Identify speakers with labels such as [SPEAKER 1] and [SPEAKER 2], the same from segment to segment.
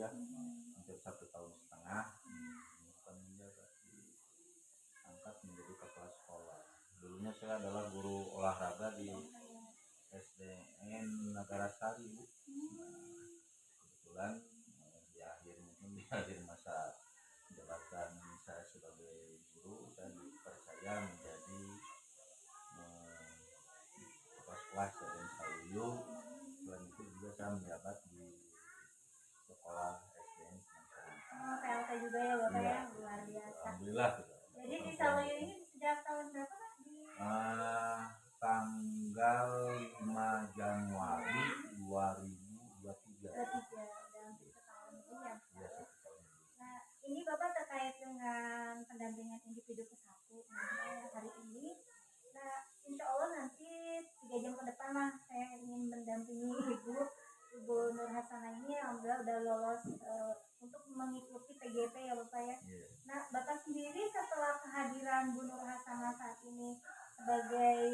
[SPEAKER 1] ya, hampir 1,5 tahun. Bukan menjabat, diangkat menjadi kepala sekolah. Dulunya saya adalah guru olahraga di SDN Nagara Sari, Bu. Kebetulan di akhir masa jabatan saya sebagai guru, saya dipercaya menjadi kepala sekolah SDN Saluyu. Selain itu juga saya menjabat di sekolah SDN Semangkari.
[SPEAKER 2] PLT juga ya Bapak ya, luar biasa.
[SPEAKER 1] Alhamdulillah.
[SPEAKER 2] Jadi di Saluyu ini sejak tahun berapa Pak?
[SPEAKER 1] Tanggal 5 Januari 2023.
[SPEAKER 2] Udah hampir setahun lebih ya.
[SPEAKER 1] Iya, 1 tahun.
[SPEAKER 2] Nah, ini Bapak terkait dengan pendampingan individu ke satu hari ini. Nah, insya Allah nanti 3 jam ke depan lah saya ingin mendampingi Ibu Nur Hasanah ini. Alhamdulillah udah lolos untuk mengikuti PGP ya Bapak ya.
[SPEAKER 1] Yeah.
[SPEAKER 2] Nah, Bapak sendiri setelah kehadiran Bu Nur Hasanah saat ini sebagai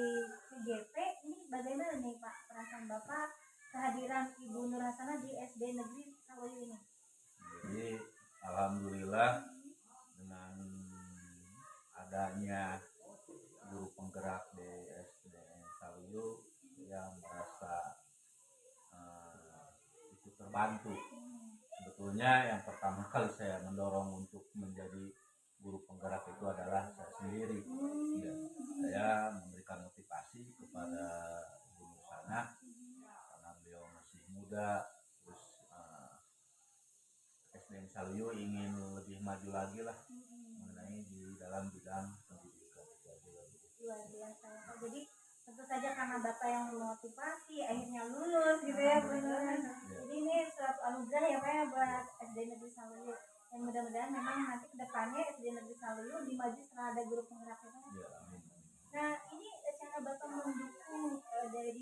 [SPEAKER 2] PGP, ini bagaimana nih Pak perasaan Bapak kehadiran Ibu Nur Hasanah di SD Negeri Saluyu ini?
[SPEAKER 1] Jadi alhamdulillah dengan adanya guru penggerak di SDN Saluyu yang merasa ikut terbantu. Sebetulnya yang pertama kali saya mendorong untuk menjadi guru penggerak itu adalah saya sendiri. Ya, saya memberikan motivasi kepada Bu Nur Hasanah karena beliau masih muda, terus SDN Saluyu ingin lebih maju lagi lah mengenai di dalam bidang pendidikan.
[SPEAKER 2] Luar biasa. Jadi tentu saja karena Bapak yang memotivasi akhirnya lulus gitu ya benar. Jadi ini suatu anugerah ya Pak ya buat SD Negeri Saluyu. Dan mudah-mudahan memang nanti kedepannya SD Negeri Saluyu lebih maju setelah ada guru penggerak itu.
[SPEAKER 1] Ya, amin.
[SPEAKER 2] Nah ini cara Bapak mendukung dari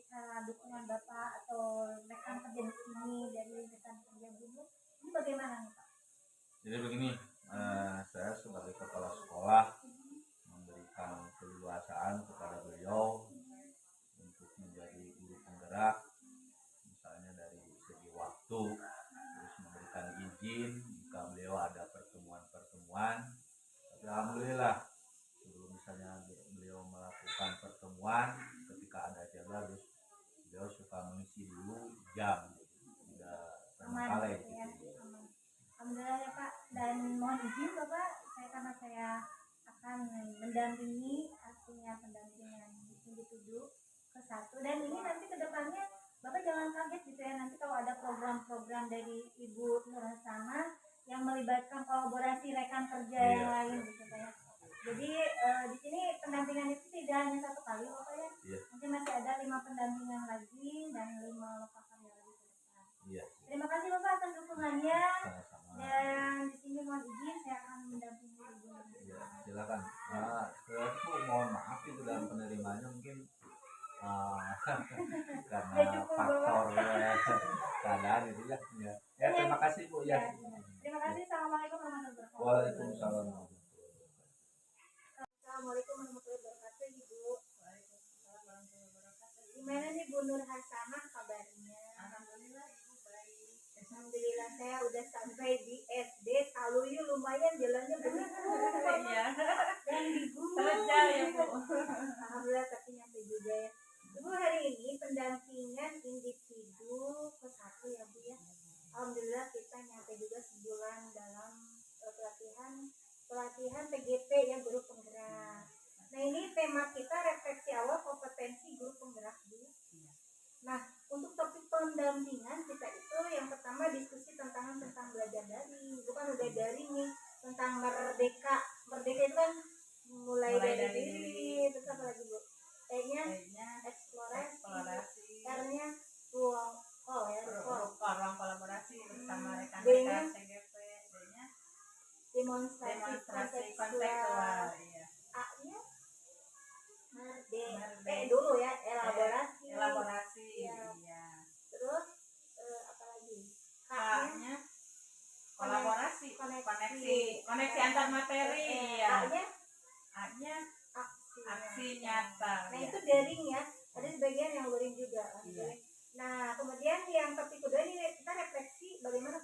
[SPEAKER 2] cara dukungan Bapak atau rekan kerja di sini dari rekan kerja Guru ini bagaimana nih Pak?
[SPEAKER 1] Jadi begini, saya sebagai kepala sekolah memberikan keleluasaan kepada beliau untuk menjadi guru penggerak, misalnya dari segi waktu, terus memberikan izin jika beliau ada pertemuan-pertemuan. Tapi alhamdulillah sebelum misalnya beliau melakukan pertemuan, ketika ada jadwal beliau suka mengisi dulu jam, tidak termengkalai gitu.
[SPEAKER 2] Alhamdulillah ya Pak, dan mohon izin Bapak, karena saya akan mendampingi artinya pendampingan individu ke satu, dan ini nanti kedepannya Bapak jangan kaget gitu ya, nanti kalau ada program-program dari Ibu Nur Hasanah yang melibatkan kolaborasi rekan kerja yang lain gitu Pak ya. Jadi di sini pendampingan itu tidak hanya 1 kali Bapak ya, nanti masih ada 5 pendampingan lagi dan 5 lokal karya lagi ke depan. Terima kasih Bapak atas dukungannya. Dan di sini mohon izin saya akan mendampingi Ibu.
[SPEAKER 1] Silakan. Mohon maaf itu dalam penerimanya mungkin karena faktor keadaan itu ya. Ya terima kasih Bu ya.
[SPEAKER 2] Terima kasih. Assalamualaikum warahmatullahi wabarakatuh.
[SPEAKER 1] Waalaikumsalam.
[SPEAKER 2] Assalamualaikum warahmatullahi wabarakatuh Ibu. Waalaikumsalam warahmatullahi wabarakatuh. Gimana nih Bu Nur Hasanah kabarnya? Alhamdulillah Ibu baik. Alhamdulillah saya udah sampai di SD Saluyu, lumayan jalannya berliku ya. Dan di gunung ya Bu. Alhamdulillah tapi nyampe juga ya. Ibu hari ini pendampingan individu ke satu ya Bu ya. Alhamdulillah kita nyampe juga sebulan dalam pelatihan PGP yang guru penggerak. Nah ini tema kita refleksi awal kompetensi guru penggerak Bu. Nah untuk topik pendampingan kita itu yang pertama diskusi tentang belajar daring. Itu kan udah daring nih, tentang merdeka itu kan mulai dari diri. Terus apa lagi Bu? E-nya eksplorasi, R-nya ruang kolaborasi bersama rekan-rekan PGP, D-nya demonstrasi konseptual, iya. A-nya dulu ya elaborasi ya. Iya. Terus apa lagi? K-nya kolaborasi, koneksi antar materi ya. A-nya aksi nyata. Nah itu daring ya, ada sebagian yang luring juga. Iya. Nah kemudian yang topik kedua ini kita refleksi bagaimana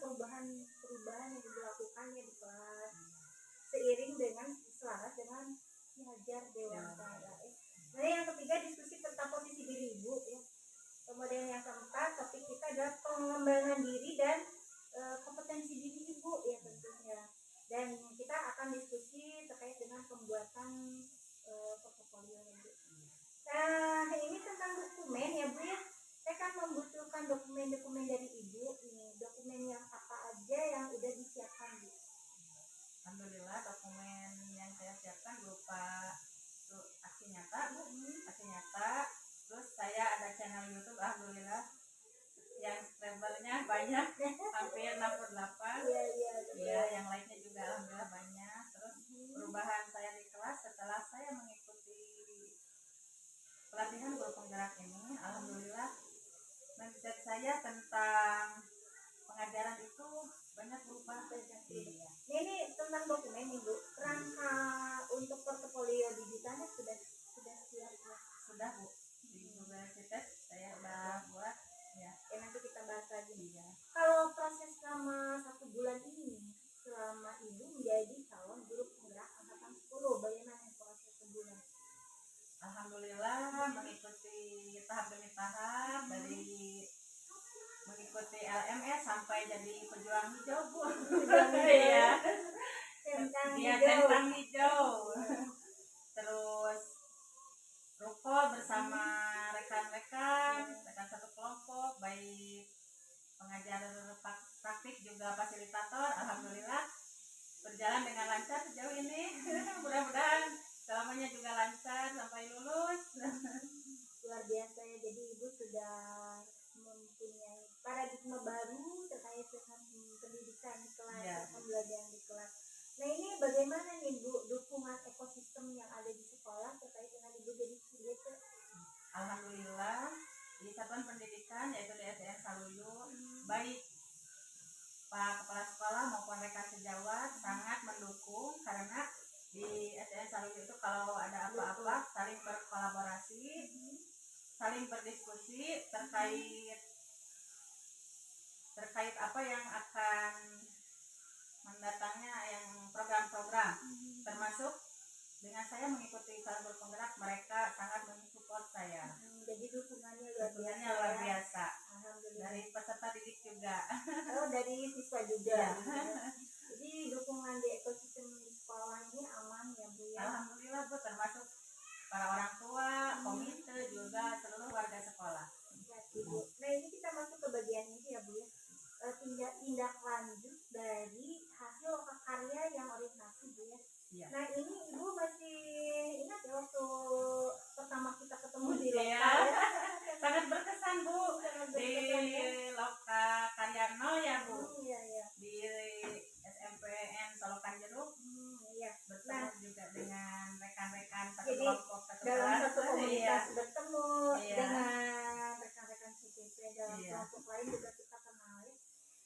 [SPEAKER 3] bertahap dari mengikuti LMS sampai jadi pejuang hijau Bu. Iya.
[SPEAKER 2] Centang
[SPEAKER 3] Dia
[SPEAKER 2] hijau.
[SPEAKER 3] centang hijau. Terus rukol bersama rekan-rekan satu kelompok, baik pengajar praktik juga fasilitator. Alhamdulillah berjalan dengan lancar sejauh ini. Mudah-mudahan selamanya juga lancar sampai lulus.
[SPEAKER 2] Luar biasa ya, jadi ibu sudah mempunyai paradigma baru terkait dengan pendidikan di kelas,
[SPEAKER 3] Ya.
[SPEAKER 2] pembelajaran di kelas. Nah ini bagaimana nih Bu dukungan ekosistem yang ada di sekolah terkait dengan ibu jadi CGP?
[SPEAKER 3] Alhamdulillah di satuan pendidikan yaitu di SDN Saluyu, baik Pak Kepala Sekolah maupun rekan sejawat sangat mendukung, karena di SDN Saluyu itu kalau ada apa-apa saling berkolaborasi, saling berdiskusi terkait apa yang akan mendatangnya, yang program-program, termasuk dengan saya mengikuti Salur Penggerak, mereka sangat mensupport saya.
[SPEAKER 2] Jadi dukungannya luar biasa.
[SPEAKER 3] Dukungannya luar biasa.
[SPEAKER 2] Alhamdulillah.
[SPEAKER 3] Dari peserta didik juga.
[SPEAKER 2] Oh dari siswa juga.
[SPEAKER 3] Ya.
[SPEAKER 2] Jadi dukungan di ekosistem di sekolah ini aman ya Bu ya.
[SPEAKER 3] Alhamdulillah Bu, termasuk para orang tua, komite juga seluruh warga sekolah.
[SPEAKER 2] Ya, Ibu. Nah ini kita masuk ke bagian ini ya Bu ya. Tindak lanjut dari hasil karya yang orientasi Bu ya.
[SPEAKER 3] Iya.
[SPEAKER 2] Nah ini Ibu masih ingat ya waktu pertama kita ketemu di
[SPEAKER 3] Iya.
[SPEAKER 2] lokal ya?
[SPEAKER 3] Sangat berkesan Bu,
[SPEAKER 2] Sangat
[SPEAKER 3] di
[SPEAKER 2] berkesan, ya.
[SPEAKER 3] Loka Karya 0 ya Bu,
[SPEAKER 2] Iya iya.
[SPEAKER 3] di SMPN Solokan Jeruk.
[SPEAKER 2] Iya.
[SPEAKER 3] Bertemu juga dengan rekan-rekan satu
[SPEAKER 2] Jadi,
[SPEAKER 3] kelompok
[SPEAKER 2] Dalam satu komunitas
[SPEAKER 3] Iya.
[SPEAKER 2] bertemu
[SPEAKER 3] Iya.
[SPEAKER 2] dengan rekan-rekan CGP dalam
[SPEAKER 3] Iya.
[SPEAKER 2] kelompok lain juga kita kenal ya.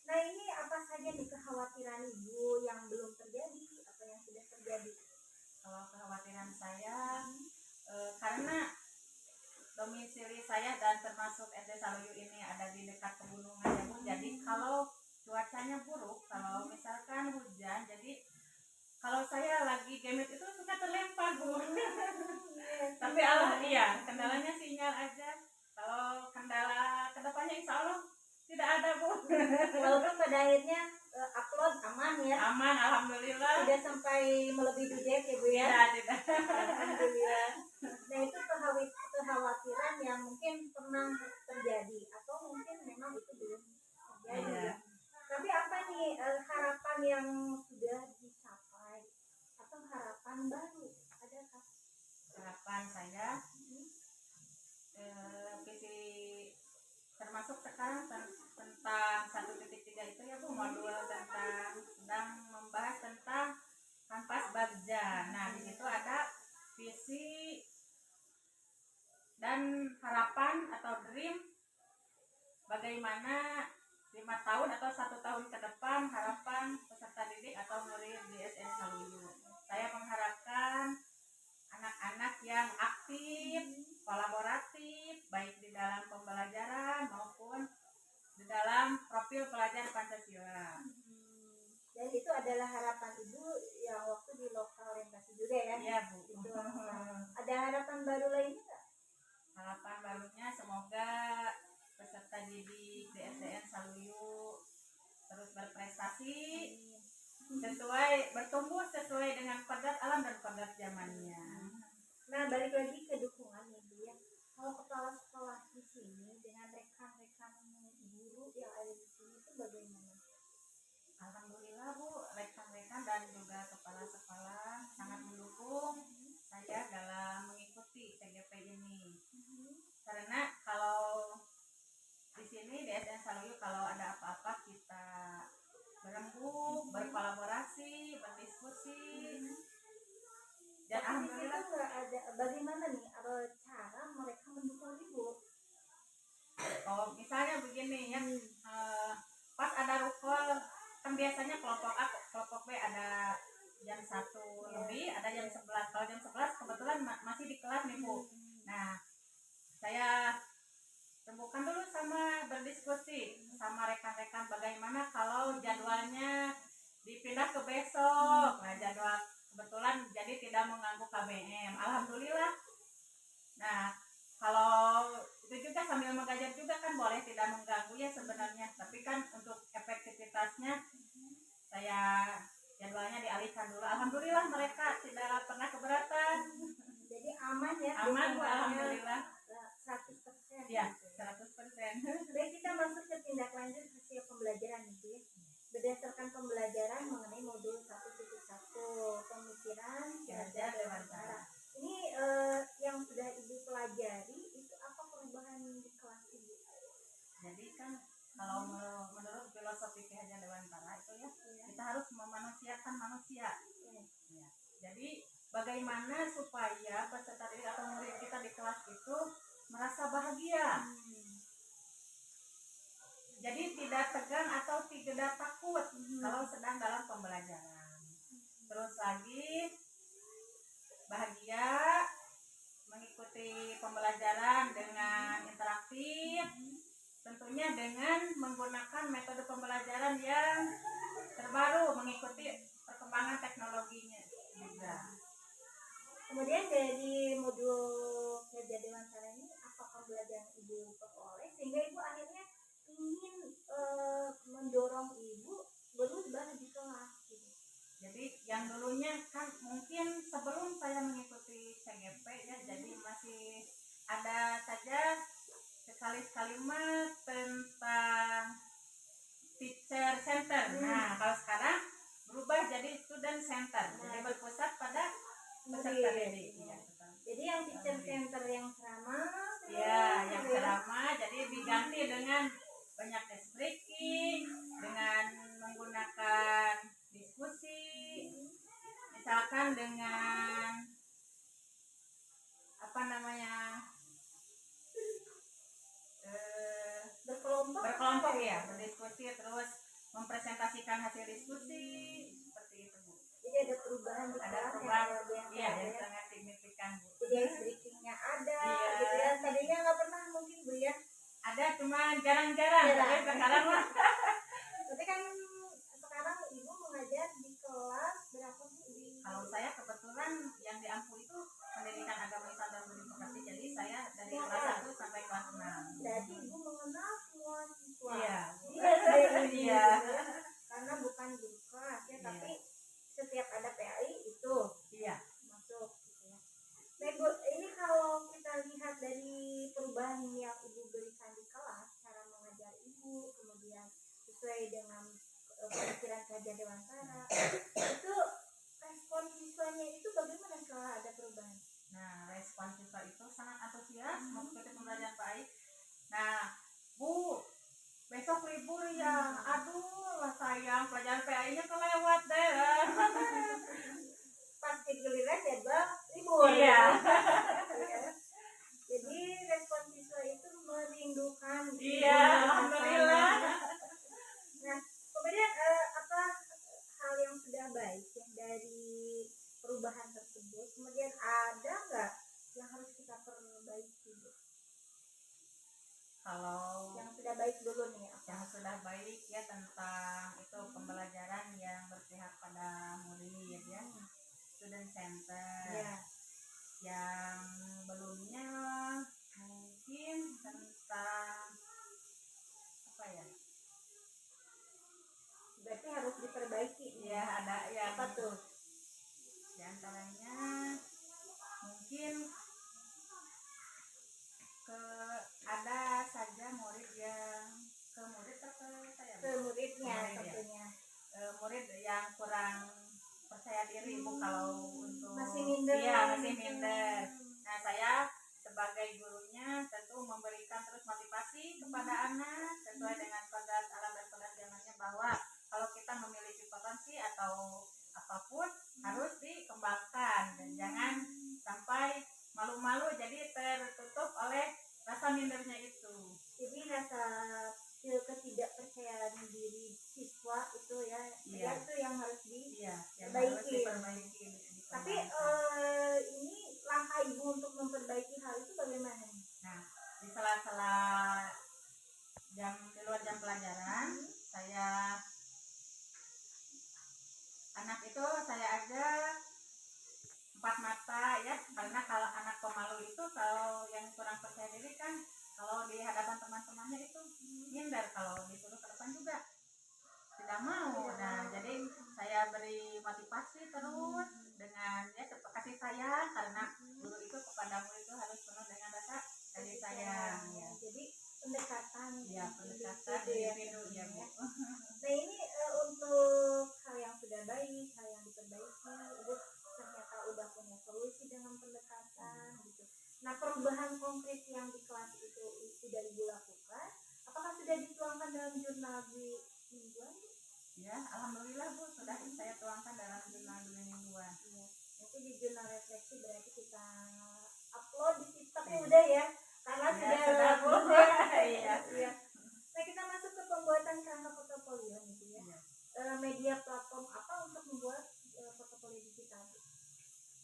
[SPEAKER 2] Nah ini apa saja nih kekhawatiran Ibu yang belum terjadi atau yang sudah terjadi?
[SPEAKER 3] Kalau kekhawatiran saya, karena domisili saya dan termasuk SD Saluyu ini ada di dekat pegunungan ya Bu, jadi kalau cuacanya buruk, kalau misalkan hujan, jadi kalau saya lagi gamit itu suka terlempar Bu. Tapi iya, kendalanya sinyal aja. Kalau kendala kedepannya insya Allah tidak ada Bu.
[SPEAKER 2] Walaupun pada akhirnya upload aman ya.
[SPEAKER 3] Aman, alhamdulillah.
[SPEAKER 2] Tidak sampai melebihi budget ya Bu ya.
[SPEAKER 3] Tidak.
[SPEAKER 2] Alhamdulillah. Nah itu kekhawatiran yang mungkin pernah terjadi atau mungkin memang itu belum terjadi.
[SPEAKER 3] Iya.
[SPEAKER 2] Ya. Tapi apa nih harapan yang sudah dicapai atau harapan baru? Adakah?
[SPEAKER 3] Harapan saya, visi termasuk sekarang tentang 1.3 itu ya Bu, modul tentang sedang membahas tentang Kanvas Bagja. Nah di situ ada visi dan harapan atau dream bagaimana 5 tahun atau 1 tahun ke depan harapan peserta didik atau murid di SN Saluyu. Saya mengharapkan anak-anak yang aktif, kolaboratif, baik di dalam pembelajaran maupun di dalam profil pelajar Pancasila.
[SPEAKER 2] Dan itu adalah harapan Ibu yang waktu di lokal orientasi juga ya?
[SPEAKER 3] Iya Bu.
[SPEAKER 2] Itu. Ada harapan baru lainnya nggak?
[SPEAKER 3] Harapan barunya semoga peserta didik di SDN Saluyu terus berprestasi bertumbuh sesuai dengan kodrat alam dan kodrat zamannya.
[SPEAKER 2] Nah balik lagi ke dukungan nih Bu ya. Kalau kepala sekolah di sini dengan rekan-rekan guru yang ada di sini itu bagaimana?
[SPEAKER 3] Alhamdulillah Bu, rekan-rekan dan juga kepala sekolah sangat mendukung saya dalam mengikuti CGP ini. Karena kalau di sini di SDN Saluyu kalau ada apa-apa kita berembuk, berkolaborasi, berdiskusi. Dan alhamdulillah
[SPEAKER 2] itu nggak ada. Bagaimana nih cara mereka mendukung Ibu?
[SPEAKER 3] Oh misalnya begini ya, pas ada rukol kan biasanya kelompok A, kelompok B ada jam 1 lebih, ada jam 11. Kalau jam 11 kebetulan masih di kelas nih Bu. Nah saya rembukan dulu sama berdiskusi sama rekan-rekan bagaimana kalau jadwalnya dipindah ke besok. Nah jadwal kebetulan jadi tidak mengganggu KBM. Alhamdulillah. Nah kalau itu juga sambil Iya, 100%.
[SPEAKER 2] Baik, kita masuk ke tindak lanjut hasil pembelajaran itu ya. Berdasarkan pembelajaran mengenai modul 1.1 pemikiran
[SPEAKER 3] Kinerja dewantara.
[SPEAKER 2] Ini yang sudah Ibu pelajari itu apa perubahan di kelas Ibu?
[SPEAKER 3] Jadi kan kalau menurut filosofi kinerja dewantara itu ya, kita harus memanusiakan manusia. Ya. Jadi bagaimana supaya peserta didik atau murid kita di kelas itu merasa bahagia. Jadi tidak tegang atau tidak takut kalau sedang dalam pembelajaran. Terus lagi bahagia mengikuti pembelajaran dengan interaktif, tentunya dengan menggunakan metode pembelajaran yang terbaru, mengikuti perkembangan teknologinya juga.
[SPEAKER 2] Kemudian dari modul kerja dewantara ini apa pembelajaran Ibu peroleh sehingga Ibu akhirnya ingin mendorong Ibu berubah di kelas gitu.
[SPEAKER 3] Jadi yang dulunya kan mungkin sebelum saya mengikuti CGP ya, jadi masih ada saja sekali-sekali mah tentang teacher center. Nah, kalau sekarang berubah jadi student center. Jadi berpusat pada peserta didik. Ya,
[SPEAKER 2] jadi yang teacher center yang ceramah,
[SPEAKER 3] ya, yang ceramah jadi diganti dengan banyak desk breaking, dengan menggunakan diskusi, misalkan dengan apa namanya berkelompok ya, berdiskusi terus mempresentasikan hasil diskusi seperti itu Bu.
[SPEAKER 2] Jadi ada perubahan di
[SPEAKER 3] Ada
[SPEAKER 2] kelas
[SPEAKER 3] perubahan,
[SPEAKER 2] yang luar biasa
[SPEAKER 3] iya, yang
[SPEAKER 2] ya.
[SPEAKER 3] sangat signifikan Bu.
[SPEAKER 2] Jadi ice breakingnya ada,
[SPEAKER 3] Iya.
[SPEAKER 2] gitu ya. Tadinya nggak pernah mungkin Bu ya.
[SPEAKER 3] Ada cuma jarang-jarang, tapi sekarang mah
[SPEAKER 2] Tapi kan sekarang Ibu mengajar di kelas berapa Bu?
[SPEAKER 3] kalau saya kebetulan yang di Ampu itu pendidikan agama Islam dan budi pekerti, jadi saya dari kelas 1 sampai kelas 6.
[SPEAKER 2] Berarti Ibu mengenal semua siswa.
[SPEAKER 3] Iya.
[SPEAKER 2] Iya. Karena bukan guru kelas ya, tapi setiap ada PAI itu
[SPEAKER 3] Iya.
[SPEAKER 2] masuk gitu ya. Baik Bu, ini kalau kita lihat dari perubahan yang Ibu berikan di kelas, cara mengajar Ibu, kemudian sesuai dengan pemikiran kerja dewantara, itu respon siswanya itu bagaimana setelah ada perubahan?
[SPEAKER 3] Nah, respon siswa itu sangat antusias mengikuti pembelajaran baik. Nah, Bu, besok libur ya. Aduh, lah sayang pelajaran PAI-nya kelewat deh.
[SPEAKER 2] Pasti giliran jadwal libur.
[SPEAKER 3] Iya.
[SPEAKER 2] Jadi respon siswa itu merindukan.
[SPEAKER 3] Iya, alhamdulillah.
[SPEAKER 2] Nah, kemudian apa hal yang sudah baik ya dari perubahan tersebut? Kemudian ada nggak yang harus kita perbaiki?
[SPEAKER 3] Kalau
[SPEAKER 2] Yang sudah baik dulu nih,
[SPEAKER 3] yang sudah baik ya tentang itu pembelajaran yang berpihak pada murid ya, student center.
[SPEAKER 2] ya.
[SPEAKER 3] Yang belumnya mungkin tentang apa ya?
[SPEAKER 2] Berarti harus diperbaiki.
[SPEAKER 3] Ya, ada yang
[SPEAKER 2] Apa tuh?
[SPEAKER 3] di antaranya mungkin ada saja murid yang ke murid atau saya
[SPEAKER 2] Ke muridnya
[SPEAKER 3] Murid, ya.
[SPEAKER 2] tentunya.
[SPEAKER 3] Murid yang kurang percaya diri Bu, kalau untuk
[SPEAKER 2] Masih minder.
[SPEAKER 3] Iya, masih minder. Nah, saya sebagai gurunya tentu memberikan terus motivasi kepada anak sesuai dengan kodrat alam dan kodrat zamannya, bahwa kalau kita memiliki potensi atau apapun harus dikembangkan dan jangan sampai malu-malu jadi tertutup oleh rasa mindernya itu.
[SPEAKER 2] Jadi rasa ketidakpercayaan diri siswa itu ya,
[SPEAKER 3] Iya.
[SPEAKER 2] itu yang harus
[SPEAKER 3] yang
[SPEAKER 2] diperbaiki.
[SPEAKER 3] harus diperbaiki.
[SPEAKER 2] Tapi ini langkah Ibu untuk memperbaiki hal itu bagaimana?
[SPEAKER 3] Nah, di sela-sela di luar jam pelajaran, saya anak itu saya ajak 4 mata ya, karena kalau anak pemalu itu, kalau yang kurang percaya diri kan kalau di hadapan teman-temannya itu minder, kalau disuruh ke depan juga tidak mau. Nah, jadi saya beri motivasi terus dengan ya kasih sayang, karena guru itu kepada murid itu harus penuh dengan rasa kasih sayang ya.
[SPEAKER 2] Jadi pendekatan
[SPEAKER 3] ya pendekatan
[SPEAKER 2] individu
[SPEAKER 3] individu ya Bu.
[SPEAKER 2] Nah ini untuk hal yang sudah baik, hal yang diperbaiki, Ibu ternyata udah punya solusi dengan pendekatan gitu. Nah perubahan konkret yang di kelas itu sudah Ibu lakukan, apakah sudah dituangkan dalam jurnal di mingguan?
[SPEAKER 3] Ya alhamdulillah Bu, sudah saya tuangkan dalam jurnal mingguan.
[SPEAKER 2] Ya. Nanti di jurnal refleksi berarti kita upload di situ, tapi udah ya, karena
[SPEAKER 3] Ya,
[SPEAKER 2] sudah
[SPEAKER 3] Bu.
[SPEAKER 2] upload ya.
[SPEAKER 3] Iya.
[SPEAKER 2] Iya. Nah kita masuk ke pembuatan kerangka portofolio gitu ya.
[SPEAKER 3] Iya.
[SPEAKER 2] Media platform apa untuk membuat portofolio digital?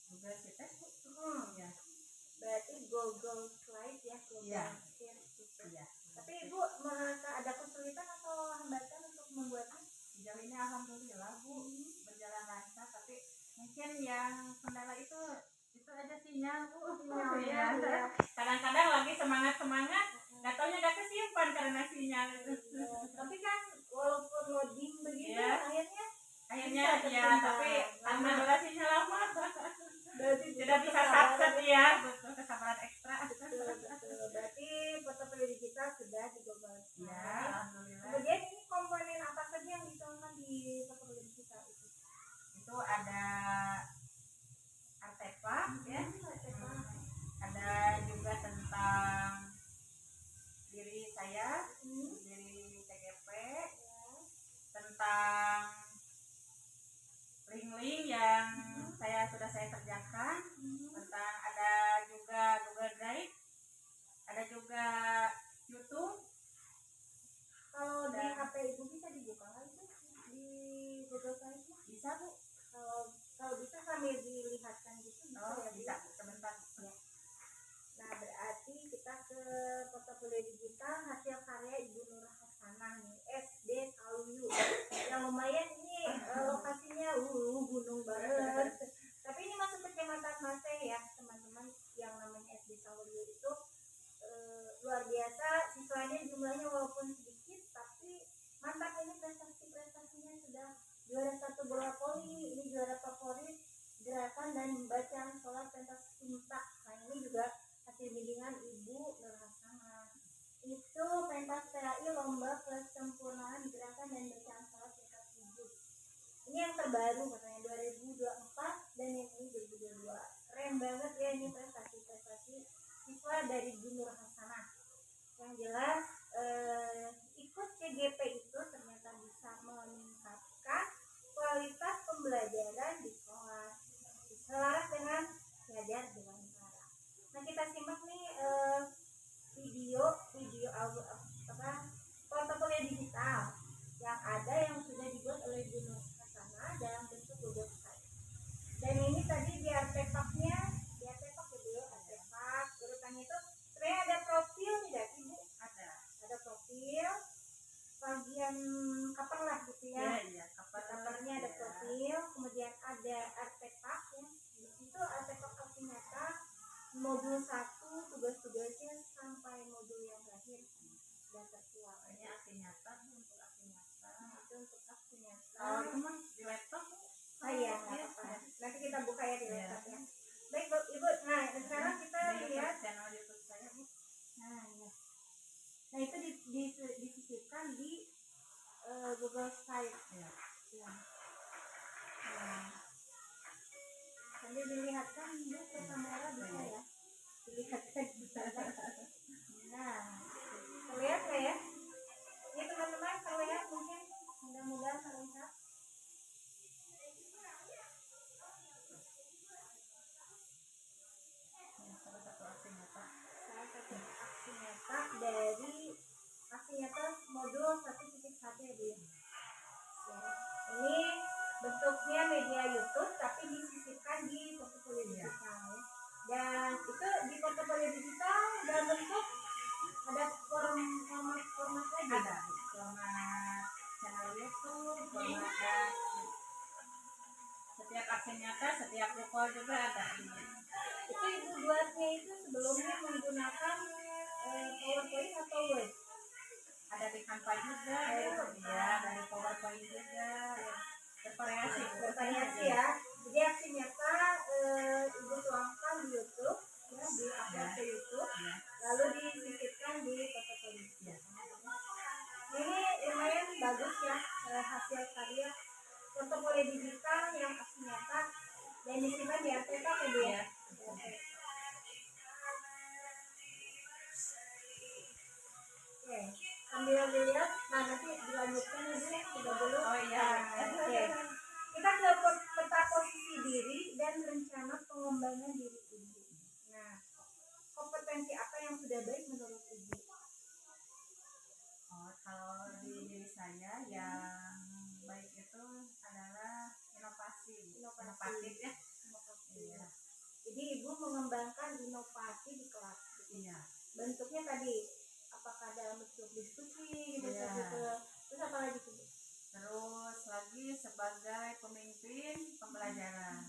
[SPEAKER 3] Juga kita Bu. Ya.
[SPEAKER 2] Berarti Google Slide ya, Google
[SPEAKER 3] Iya.
[SPEAKER 2] Sheet gitu.
[SPEAKER 3] Iya.
[SPEAKER 2] Tapi Ibu merasa ada kesulitan atau hambatan untuk membuatnya?
[SPEAKER 3] Sejauh ini alhamdulillah Bu berjalan lancar, tapi mungkin yang kendala itu aja sinyal Bu.
[SPEAKER 2] Sinyalnya,
[SPEAKER 3] Iya.
[SPEAKER 2] ya.
[SPEAKER 3] Kadang-kadang lagi semangat nggak taunya nggak kesimpan karena sinyal itu.
[SPEAKER 2] Tapi kan walaupun loading begitu
[SPEAKER 3] Iya.
[SPEAKER 2] akhirnya
[SPEAKER 3] Akhirnya
[SPEAKER 2] bisa
[SPEAKER 3] ya,
[SPEAKER 2] tersimpan.
[SPEAKER 3] tapi karena durasinya lama
[SPEAKER 2] Berarti
[SPEAKER 3] tidak bisa
[SPEAKER 2] kesabaran.
[SPEAKER 3] satset ya, butuh kesabaran ekstra.
[SPEAKER 2] Betul. Berarti portofolio digital sudah di Google Slide.
[SPEAKER 3] Ya, alhamdulillah.
[SPEAKER 2] Kemudian ini komponen apa saja yang dituangkan di portofolio digital itu?
[SPEAKER 3] Itu ada artefak ya. Ada juga tentang diri saya, diri TGP, tentang link-link yang saya kerjakan, tentang ada juga Google Drive, ada juga YouTube.
[SPEAKER 2] Kalau di HP Ibu bisa dibuka nggak itu di Google Slide?
[SPEAKER 3] Bisa Bu?
[SPEAKER 2] Kalau bisa sambil dilihatkan gitu bisa
[SPEAKER 3] Oh
[SPEAKER 2] ya Bu?
[SPEAKER 3] bisa, sebentar.
[SPEAKER 2] Ya. Nah berarti kita ke portofolio digital hasil karya Ibu Nur Hasanah nih, SD Taluyu. Yang lumayan ini lokasinya gunung banget. Tapi ini masuk kecamatan Maseh ya teman-teman, yang namanya SD Taluyu itu luar biasa. Siswanya jumlahnya walaupun sedikit tapi mantap, ini prestasinya sudah juara 1 bola voli, ini juara favorit gerakan dan bacaan sholat pentas tinta. Nah ini juga hasil bimbingan Ibu Nur Hasanah. Itu pentas PAI lomba kesempurnaan gerakan dan bacaan sholat tingkat 7. Ini yang terbaru katanya 2024 dan yang ini 2022. Keren banget ya ini prestasi siswa dari Ibu Nur Hasanah. Yang jelas ikut CGP itu ternyata bisa meningkatkan kualitas pembelajaran di kelas, selaras dengan belajar dengan cara. Nah kita simak nih video portofolio digital yang ada yang sudah dibuat oleh Bu Nur Hasanah dalam bentuk Google Slide. Dan ini tadi di artefaknya, ya Bu, artefak urutannya itu sebenarnya ada profil tidak Ibu? Ada profil, bagian cover lah gitu ya.
[SPEAKER 3] Iya,
[SPEAKER 2] covernya ada profil, kemudian ada artefak ya. Di situ artefak aksi nyata modul 1 tugas-tugasnya sampai modul yang terakhir sudah tertuang.
[SPEAKER 3] Ini aksi nyata, untuk aksi nyata.
[SPEAKER 2] Itu untuk aksi nyata.
[SPEAKER 3] Kalau itu mah di laptop.
[SPEAKER 2] Iya, nggak apa-apa. Nanti kita buka ya di
[SPEAKER 3] Iya.
[SPEAKER 2] laptop ya. Baik Bu, Ibu. Nah sekarang kita lihat
[SPEAKER 3] channel YouTube saya Bu.
[SPEAKER 2] Nah itu disisipkan di Google Slide.
[SPEAKER 3] Iya.
[SPEAKER 2] Sambil dilihatkan Bu ke kamera bisa ya. Dilihatkan. Nah, terlihat nggak ya? Ini teman-teman terlihat mungkin, mudah-mudahan terlihat.
[SPEAKER 3] Salah satu aksi nyata.
[SPEAKER 2] Salah satu aksi nyata dari aksi nyata modul 1.1 ya Bu ya. Ini bentuknya media YouTube tapi disisipkan di portofolio digital ya. Dan itu di portofolio digital dalam bentuk ada format lagi.
[SPEAKER 3] Ada format channel YouTube, format dan setiap aksi nyata, setiap rukol juga ada.
[SPEAKER 2] Itu Ibu buatnya itu sebelumnya menggunakan PowerPoint atau Word?
[SPEAKER 3] Ada di Canva juga, ya, dari PowerPoint juga,
[SPEAKER 2] bervariasi ya. Jadi aksi nyata Ibu tuangkan di YouTube, ya, di upload ke YouTube, lalu disisipkan di portofolio. sambil dilihat. Nah, nanti dilanjutkan ya Bu, sudah dulu.
[SPEAKER 3] Oh iya.
[SPEAKER 2] Oke. Kita ke peta posisi diri dan rencana pengembangan diri Ibu. Nah, kompetensi apa yang sudah baik menurut Ibu?
[SPEAKER 3] Oh, kalau di diri saya yang baik itu adalah inovatif ya. Iya.
[SPEAKER 2] Jadi Ibu mengembangkan inovasi di kelas.
[SPEAKER 3] Iya.
[SPEAKER 2] Bentuknya tadi apakah dalam bentuk diskusi gitu,
[SPEAKER 3] Iya.
[SPEAKER 2] gitu. Terus apa lagi tuh?
[SPEAKER 3] Terus lagi sebagai pemimpin pembelajaran.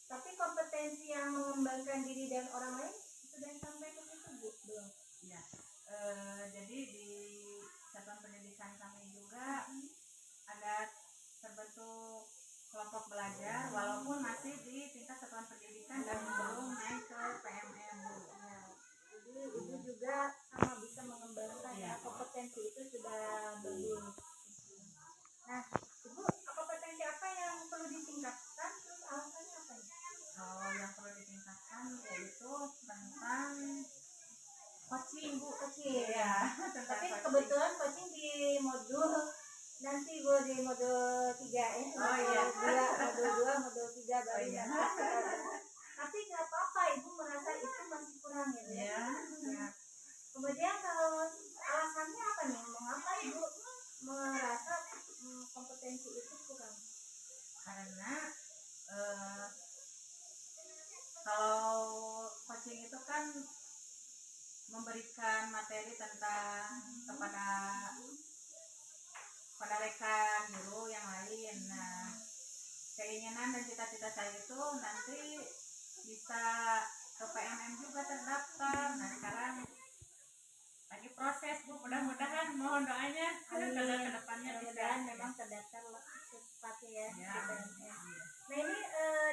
[SPEAKER 2] Tapi kompetensi yang mengembangkan diri dan orang lain sudah sampai ke situ Bu? Belum.
[SPEAKER 3] Iya. Jadi di satuan pendidikan kami juga ada terbentuk kelompok belajar walaupun masih di tingkat satuan pendidikan dan belum naik ke PMM.
[SPEAKER 2] Nah, jadi Ibu juga sama bisa mengembangkan ya, kompetensi itu sudah bagus. Nah, Ibu, kompetensi apa yang perlu ditingkatkan? Terus alasannya apa ya?
[SPEAKER 3] Kalau yang perlu ditingkatkan yaitu tentang coaching Bu.
[SPEAKER 2] Coaching.
[SPEAKER 3] Iya.
[SPEAKER 2] Tapi kebetulan coaching di modul nanti Bu, di modul 3 ya.
[SPEAKER 3] Oh iya.
[SPEAKER 2] Modul 2, modul 3 baru.
[SPEAKER 3] Oh iya.
[SPEAKER 2] Tapi nggak apa-apa, Ibu merasa itu masih kurang ya.
[SPEAKER 3] Iya.
[SPEAKER 2] Nah, kemudian kalau alasannya apa nih? Mengapa Ibu merasa kompetensi itu kurang?
[SPEAKER 3] Karena kalau coaching itu kan memberikan materi tentang kepada rekan guru yang lain. Nah, keinginan dan cita-cita saya itu nanti bisa ke PMM juga terdaftar. Nah, sekarang lagi proses Bu, mudah-mudahan mohon doanya ke depannya bisa.
[SPEAKER 2] Dan memang terdaftar secepatnya ya.
[SPEAKER 3] Ya.
[SPEAKER 2] Nah, ini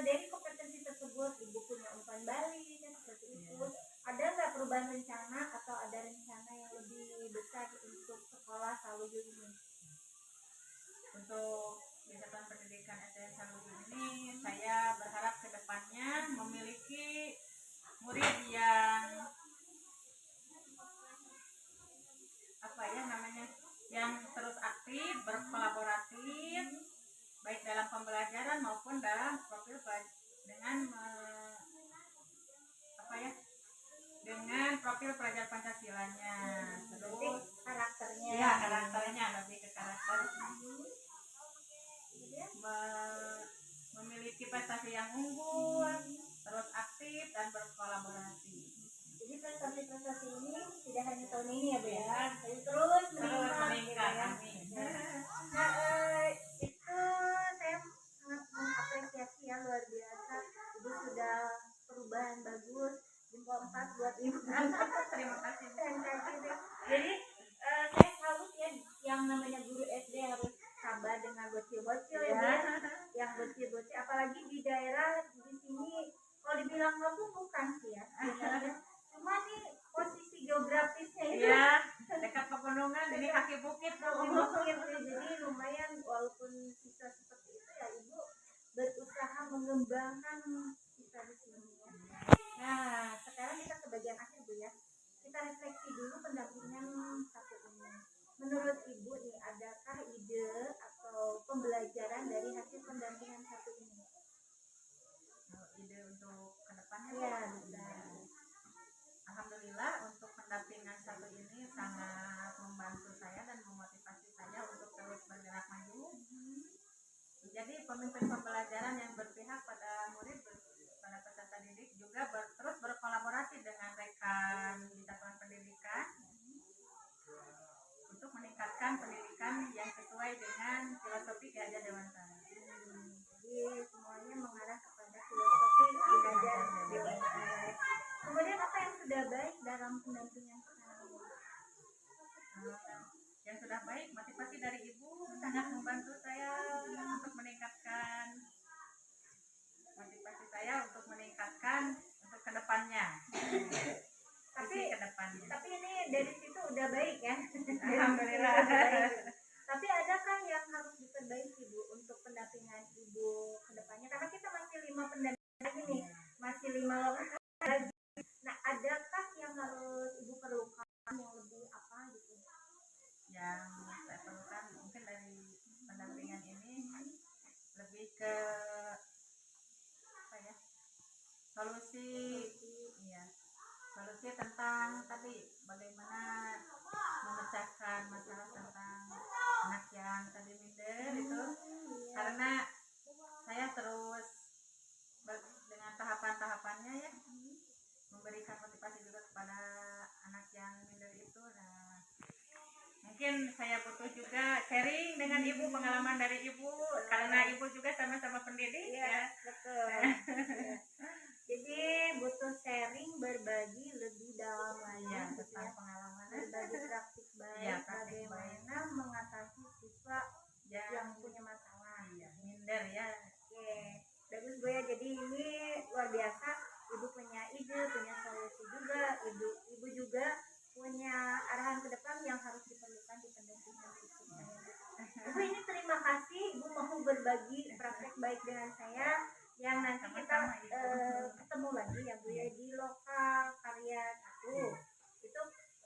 [SPEAKER 2] dari kompetensi tersebut Ibu punya umpan balik kan seperti itu. Ada nggak perubahan rencana atau ada rencana yang lebih besar untuk sekolah Saluju ini?
[SPEAKER 3] Untuk di satuan pendidikan SDN Saluju ini, saya berharap ke depannya memiliki murid yang yang terus aktif, berkolaboratif, baik dalam pembelajaran maupun dalam profil dengan profil pelajar Pancasilanya. Terus
[SPEAKER 2] karakternya.
[SPEAKER 3] Ya, karakternya lebih ke karakter. Memiliki prestasi yang unggul, terus aktif dan berkolaborasi.
[SPEAKER 2] Jadi prestasi-prestasi ini tidak hanya tahun ini ya Bu ya, tapi terus meningkat.
[SPEAKER 3] Amin.
[SPEAKER 2] Nah, itu saya sangat mengapresiasi ya, luar biasa. Ibu sudah perubahan bagus. Jempol 4 buat Ibu.
[SPEAKER 3] Terima kasih.
[SPEAKER 2] Jadi saya salut ya, yang namanya guru SD harus sabar dengan bocil-bocil ya. Yang bocil-bocil apalagi di daerah di sini, kalau dibilang mampu bukan sih ya sebenarnya. Cuma nih posisi geografisnya itu
[SPEAKER 3] ya, dekat pegunungan, ini kaki bukit
[SPEAKER 2] jadi lumayan, walaupun siswa seperti itu ya Ibu berusaha mengembangkan siswa di sini ya. Nah, sekarang kita ke bagian akhir Bu ya. Kita refleksi dulu pendampingan satu ini. Menurut Ibu nih, adakah ide atau pembelajaran dari hasil pendampingan satu ini?
[SPEAKER 3] Ide untuk kedepannya
[SPEAKER 2] Ya,
[SPEAKER 3] Alhamdulillah untuk pendampingan satu ini sangat membantu saya dan memotivasi saya untuk terus bergerak maju. Jadi pemimpin pembelajaran yang berpihak pada murid, pada peserta didik juga terus berkolaborasi dengan rekan di satuan pendidikan untuk meningkatkan pendidikan yang sesuai dengan filosofi Ki Hajar Dewantara.
[SPEAKER 2] Jadi semuanya mengarah kepada filosofi Ki Hajar Dewantara. Kemudian apa yang sudah baik dalam pendampingan sekarang?
[SPEAKER 3] Yang sudah baik, motivasi dari Ibu sangat membantu saya untuk meningkatkan untuk kedepannya.
[SPEAKER 2] Tapi ini dari situ udah baik ya.
[SPEAKER 3] Alhamdulillah.
[SPEAKER 2] Tapi adakah yang harus diperbaiki Bu untuk pendampingan Ibu kedepannya? Karena kita masih 5 pendampingan lagi nih, masih 5 lokasi lagi. Nah, adakah yang harus Ibu perlukan yang lebih apa
[SPEAKER 3] mungkin saya butuh juga sharing dengan ibu, pengalaman dari ibu, karena ibu juga sama-sama pendidik ya.
[SPEAKER 2] Betul. Iya. Jadi butuh sharing, berbagi lebih dalam lagi
[SPEAKER 3] Iya,
[SPEAKER 2] gitu
[SPEAKER 3] tentang
[SPEAKER 2] ya.
[SPEAKER 3] pengalaman
[SPEAKER 2] Berbagi praktik baik,
[SPEAKER 3] Iya, praktik
[SPEAKER 2] bagaimana mengatasi siswa
[SPEAKER 3] ya.
[SPEAKER 2] yang punya masalah.
[SPEAKER 3] Iya, minder ya.
[SPEAKER 2] Oke, bagus Bu ya. Jadi ini luar biasa. Ibu punya ide, punya solusi juga. Ibu juga punya arahan ke depan yang harus diperlukan di pendampingan khususnya ya, Bu. Ibu ini terima kasih Ibu mau berbagi praktek baik dengan saya yang nanti kita
[SPEAKER 3] Sama-sama, Ibu.
[SPEAKER 2] ketemu lagi ya Bu ya di lokal karya 1 itu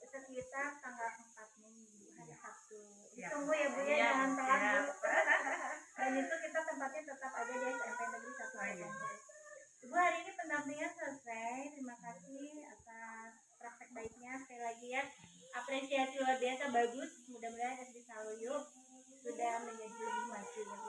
[SPEAKER 2] sekitar tanggal 4 Mei hari Sabtu.
[SPEAKER 3] Siap.
[SPEAKER 2] Ditunggu ya Bu ya,
[SPEAKER 3] Iya,
[SPEAKER 2] jangan telat Bu.
[SPEAKER 3] siap.
[SPEAKER 2] Dan itu kita tempatnya tetap ada di SMP Negeri 1
[SPEAKER 3] Oh, iya.
[SPEAKER 2] Ibu hari ini pendampingan selesai. Terima kasih atas praktek baiknya sekali lagi ya. Apresiasi luar biasa bagus. Mudah-mudahan SD Saluyuk sudah menjadi lebih maju ya Bu